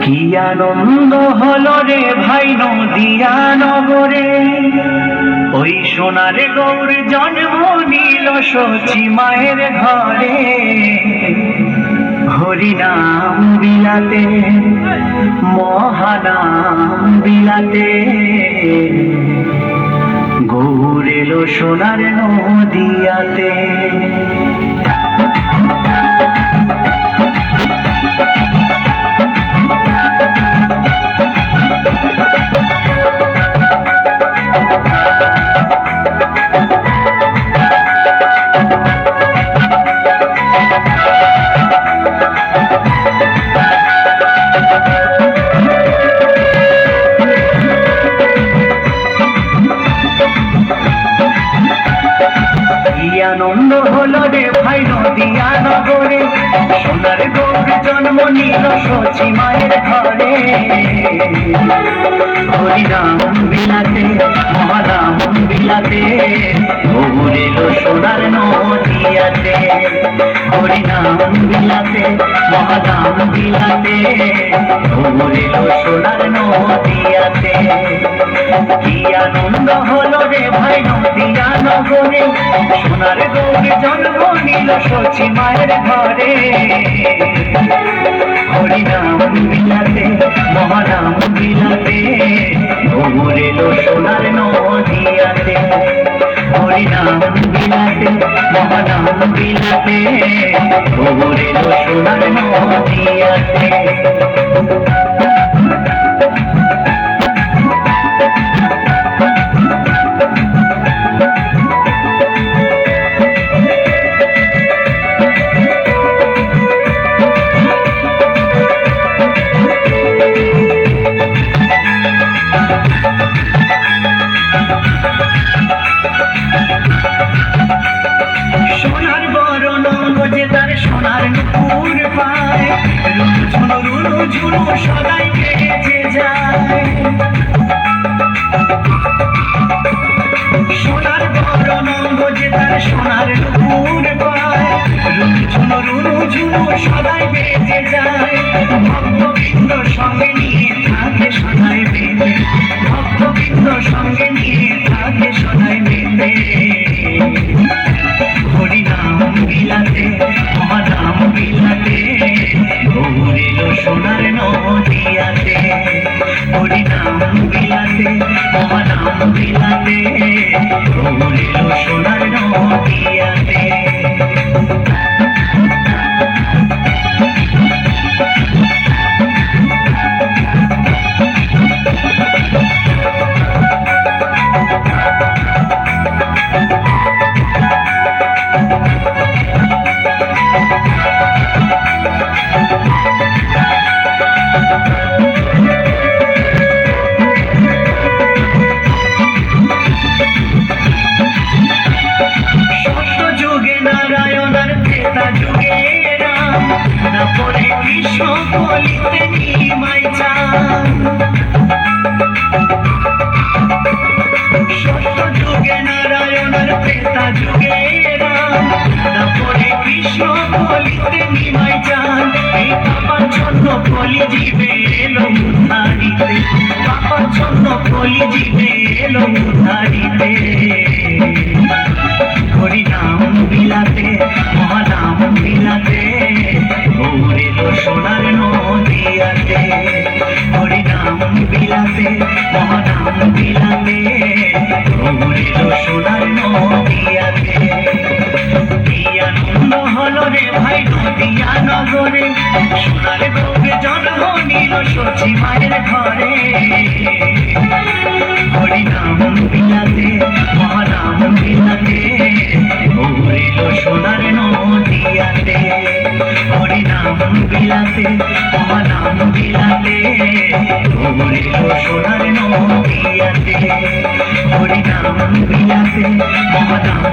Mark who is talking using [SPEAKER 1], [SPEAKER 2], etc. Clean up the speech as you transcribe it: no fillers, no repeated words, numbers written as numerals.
[SPEAKER 1] কি আনন্দ হলো রে ভাই নদিয়া নগরে, ওই সোনার গৌর জন্ম নিল সচি মায়ের ঘরে। হরিনাম বিলাতে মহানাম বিলাতে, গৌর এলো সোনার নদিয়াতে। আনন্দ হলো রে ভাই নদিয়া নগরে, সোনার গৌর জন্ম নিল সচি মায়ের ঘরে। হরিনাম বিলাতে মহানাম বিলাতে, গৌর এলো সোনার নদিয়াতে। হরিনাম বিলাতে মহানাম বিলাতে, গৌর এলো সোনার নদিয়াতে। কি আনন্দ হলো রে ভাই নদিয়া নগরে, সোনার গৌর জন্ম নিল সচি মায়ের ঘরে। হরিনাম বিলাতে মহানাম বিলাতে, গৌর এলো সোনার নদিয়াতে। হরিনাম বিলাতে মহানাম বিলাতে, গৌর এলো সোনার নদিয়াতে। সোনার বরণ গজে তার সোনার নুপুর পায়, রুনু ঝুনু সদাই বেজে যায়। সোনার বরণ গজে তার সোনার নুপুর পায়, রুনু ঝুনু সদাই বেজে যায়। ভক্তবৃন্দ সঙ্গে নিয়ে থাকে সদাই বেঁধে, ভক্তবৃন্দ সঙ্গে নিয়ে থাকে সদাই বেঁধে। হরিনাম বিলাতে মহানাম বিলাতে, গৌর এলো সোনার নদিয়াতে। হরিনাম বিলাতে মহানাম বিলাতে, গৌর এলো সোনার নদিয়াতে। কৃষ্ণ বলিতে নিমাই চান, সত্য যুগে নারায়ণের ত্রেতা যুগে রাম। তারপরে কৃষ্ণ বলিতে নিমাই চান, এই পাপাচ্ছন্ন কলি জীবে এলো উদ্ধারিতে, পাপাচ্ছন্ন কলি জীবে এলো উদ্ধারিতে। হরিনাম বিলাতে মহানাম বিলাতে, গৌর এলো সোনার নদিয়াতে। হরিনাম বিলাতে মহানাম বিলাতে, গৌর এলো সোনার নদিয়াতে। কি আনন্দ হলো রে ভাই নদিয়া নগরে, সোনার গৌর জন্ম নিল সচি মায়ের ঘরে। হরিনাম বিলাতে মহানাম বিলাতে, গৌর এলো সোনার নদিয়াতে। হরিনাম বিলাতে মহানাম বিলাতে, গৌর এলো সোনার নদিয়াতে। হরিনাম বিলাতে মহানাম